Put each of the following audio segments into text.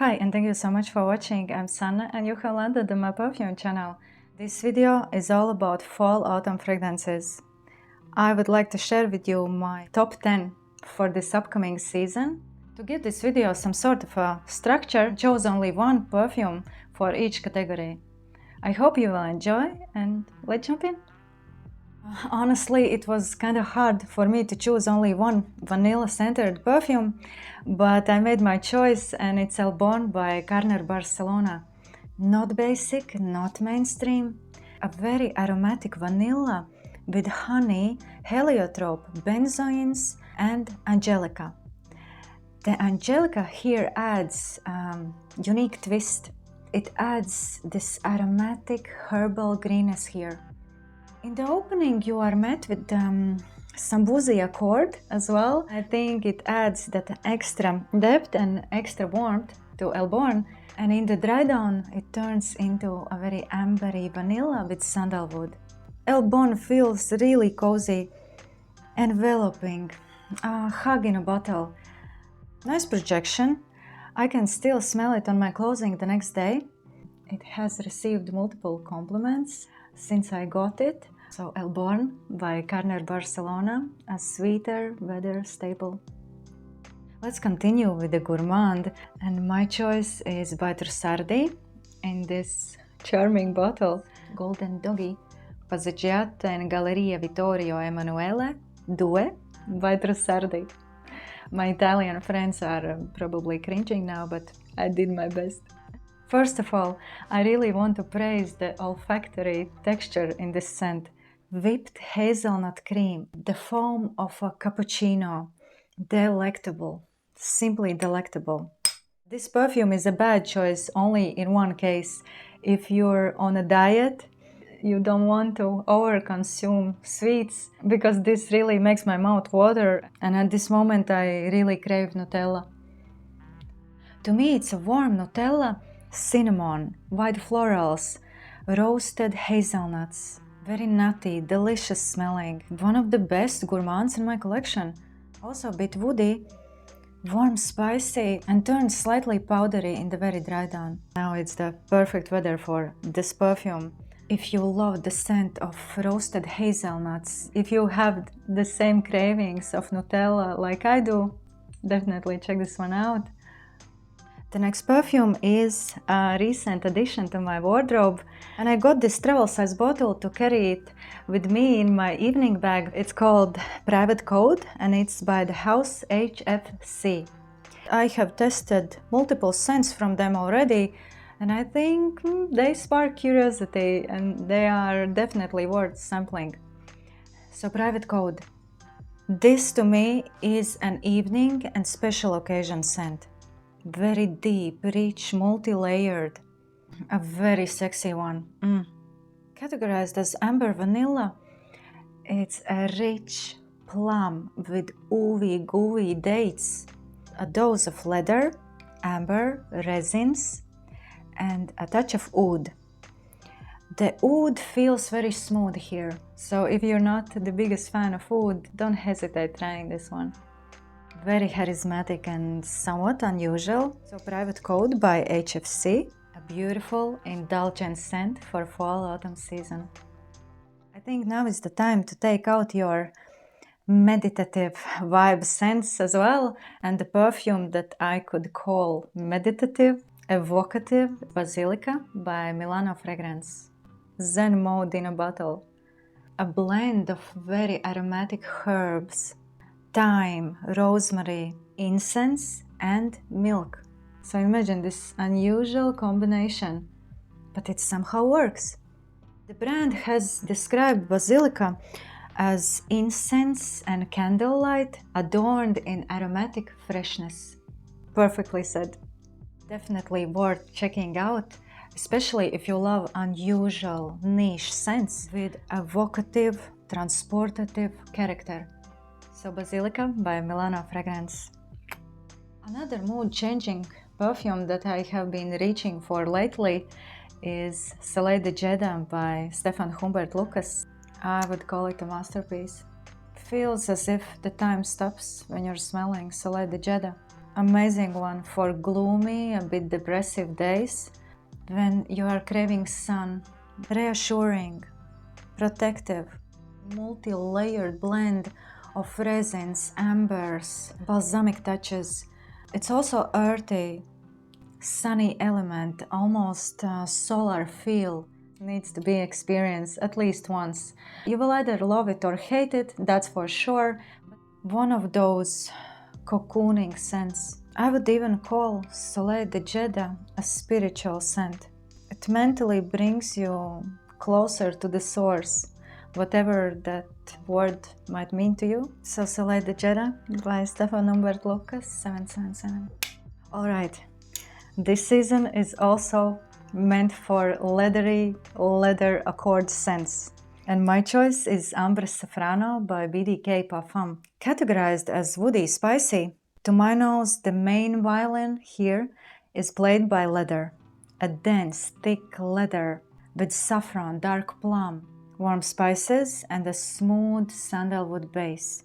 Hi and thank you so much for watching. I'm Sanne and you have landed on my perfume channel. This video is all about fall-autumn fragrances. I would like to share with you my top 10 for this upcoming season. To give this video some sort of a structure, I chose only one perfume for each category. I hope you will enjoy and let's jump in. Honestly, it was kind of hard for me to choose only one vanilla-scented perfume, but I made my choice and it's Elborn by Carner Barcelona. Not basic, not mainstream, a very aromatic vanilla with honey, heliotrope, benzoins and angelica. The angelica here adds unique twist. It adds this aromatic herbal greenness here. In the opening you are met with some woozy accord as well. I think it adds that extra depth and extra warmth to Elborn, and in the dry down it turns into a very ambery vanilla with sandalwood. Elborn feels really cozy, enveloping, a hug in a bottle. Nice projection. I can still smell it on my clothing the next day. It has received multiple compliments since I got it. So Elborn by Carner Barcelona, a sweeter weather staple. Let's continue with the gourmand, and my choice is by Trussardi in this charming bottle. Golden Doggy, Passeggiata and Galleria Vittorio Emanuele, Due by Trussardi. My Italian friends are probably cringing now, but I did my best. First of all, I really want to praise the olfactory texture in this scent. Whipped hazelnut cream, the foam of a cappuccino. Delectable, simply delectable. This perfume is a bad choice only in one case. If you're on a diet, you don't want to overconsume sweets, because this really makes my mouth water, and at this moment I really crave Nutella. To me it's a warm Nutella, cinnamon, white florals, roasted hazelnuts. Very nutty, delicious smelling. One of the best gourmands in my collection. Also a bit woody, warm, spicy, and turns slightly powdery in the very dry down. Now it's the perfect weather for this perfume. If you love the scent of roasted hazelnuts, if you have the same cravings of Nutella like I do, definitely check this one out. The next perfume is a recent addition to my wardrobe, and I got this travel size bottle to carry it with me in my evening bag. It's called Private Code and it's by the house HFC. I have tested multiple scents from them already, and I think they spark curiosity and they are definitely worth sampling. So Private Code. This to me is an evening and special occasion scent. Very deep, rich, multi-layered, a very sexy one. Categorized as amber vanilla, it's a rich plum with ooey gooey dates, a dose of leather, amber, resins, and a touch of oud. The oud feels very smooth here, so if you're not the biggest fan of oud, don't hesitate trying this one. Very charismatic and somewhat unusual. So Private Code by HFC, a beautiful, indulgent scent for fall-autumn season. I think now is the time to take out your meditative vibe scents as well, and the perfume that I could call meditative, evocative, Basilica by Milano Fragranze. Zen mode in a bottle. A blend of very aromatic herbs, thyme, rosemary, incense and milk. So imagine this unusual combination, but it somehow works. The brand has described Basilica as incense and candlelight adorned in aromatic freshness. Perfectly said. Definitely worth checking out, especially if you love unusual niche scents with evocative, transportative character. So Basilica by Milano Fragranze. Another mood-changing perfume that I have been reaching for lately is Soleil de Jeddah by Stephane Humbert Lucas. I would call it a masterpiece. Feels as if the time stops when you're smelling Soleil de Jeddah. Amazing one for gloomy, a bit depressive days when you are craving sun. Reassuring, protective, multi-layered blend of resins, ambers, balsamic touches. It's also earthy, sunny element, almost solar feel. Needs to be experienced at least once. You will either love it or hate it, that's for sure. One of those cocooning scents. I would even call Soleil de Jeddah a spiritual scent. It mentally brings you closer to the source, whatever that word might mean to you. So Soleil de Jeddah by Stephane Humbert Lucas 777. Alright, this season is also meant for leathery leather accord scents. And my choice is Ambre Safrano by BDK Parfum. Categorized as woody spicy, to my nose the main violin here is played by leather. A dense, thick leather with saffron, dark plum, warm spices and a smooth sandalwood base.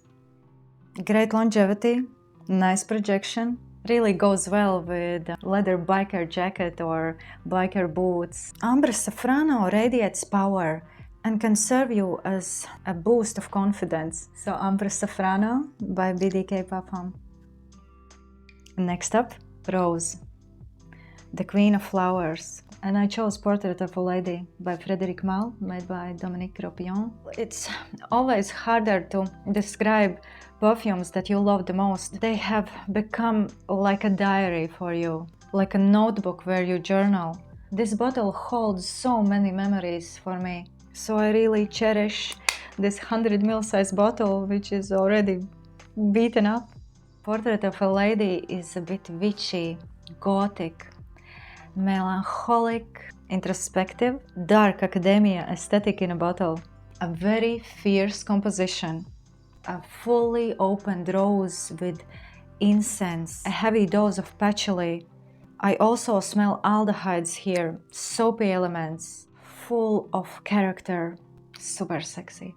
Great longevity, nice projection, really goes well with a leather biker jacket or biker boots. Ambre Safrano radiates power and can serve you as a boost of confidence. So Ambre Safrano by BDK Parfum. Next up, Rose, the Queen of Flowers. And I chose Portrait of a Lady by Frederic Malle, made by Dominique Ropion. It's always harder to describe perfumes that you love the most. They have become like a diary for you, like a notebook where you journal. This bottle holds so many memories for me. So I really cherish this 100 ml size bottle, which is already beaten up. Portrait of a Lady is a bit witchy, gothic, melancholic, introspective, dark academia aesthetic in a bottle. A very fierce composition, a fully opened rose with incense, a heavy dose of patchouli. I also smell aldehydes here, soapy elements, full of character, super sexy.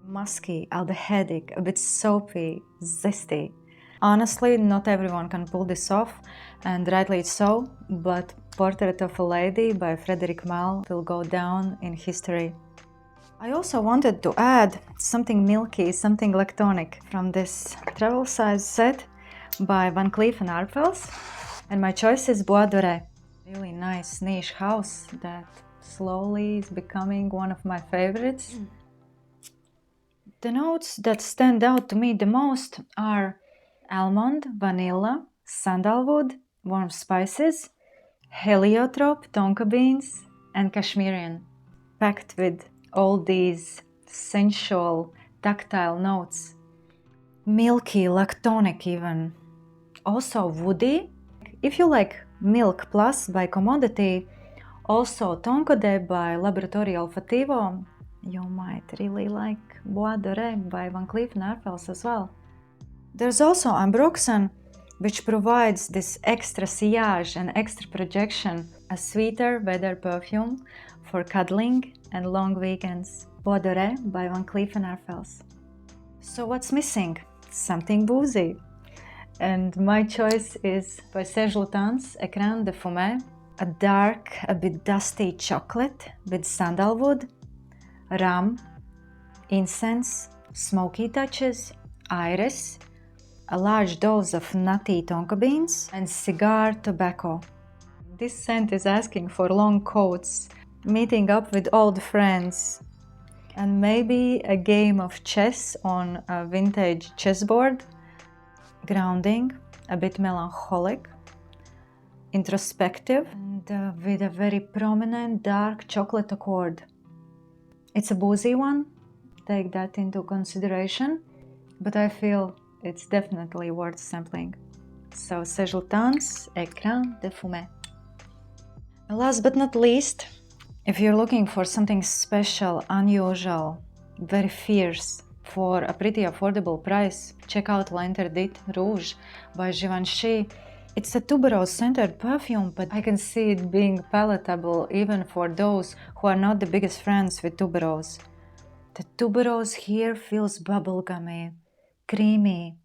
Musky, aldehydic, a bit soapy, zesty. Honestly, not everyone can pull this off, and rightly so, but Portrait of a Lady by Frederic Malle will go down in history. I also wanted to add something milky, something lactonic from this travel size set by Van Cleef and Arpels, and my choice is Bois Dore. Really nice niche house that slowly is becoming one of my favorites. The notes that stand out to me the most are almond, vanilla, sandalwood, warm spices, heliotrope, tonka beans, and Kashmirian, packed with all these sensual, tactile notes. Milky, lactonic even. Also woody. If you like Milk Plus by Commodity, also Tonkode by Laboratorio Olfativo, you might really like Bois Dore by Van Cleef and Arpels as well. There's also Ambroxan, which provides this extra sillage and extra projection, a sweeter weather perfume for cuddling and long weekends. Bois Dore by Van Cleef and Arpels. So what's missing? Something boozy. And my choice is by Serge Lutens, Ecrin de Fumee, a dark, a bit dusty chocolate with sandalwood, rum, incense, smoky touches, iris, a large dose of nutty tonka beans, and cigar tobacco. This scent is asking for long coats, meeting up with old friends, and maybe a game of chess on a vintage chessboard. Grounding, a bit melancholic, introspective, and with a very prominent dark chocolate accord. It's a boozy one, take that into consideration, but I feel it's definitely worth sampling. So Serge Lutens, Ecrin de Fumee. And last but not least, if you're looking for something special, unusual, very fierce, for a pretty affordable price, check out L'Interdit Rouge by Givanchy. It's a tuberose-centered perfume, but I can see it being palatable even for those who are not the biggest friends with tuberose. The tuberose here feels bubblegummy, creamy,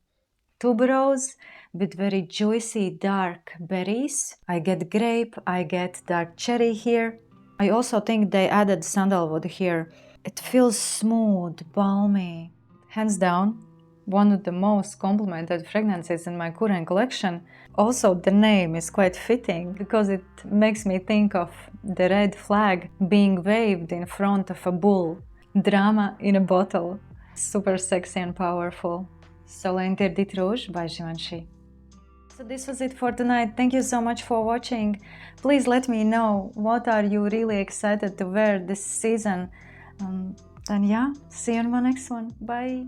tuberose with very juicy dark berries. I get grape, I get dark cherry here. I also think they added sandalwood here. It feels smooth, balmy. Hands down, one of the most complimented fragrances in my current collection. Also, the name is quite fitting because it makes me think of the red flag being waved in front of a bull. Drama in a bottle. Super sexy and powerful. Soleil Interdit Rouge by Givanchy. So this was it for tonight. Thank you so much for watching. Please let me know what are you really excited to wear this season. And yeah, see you in my next one. Bye.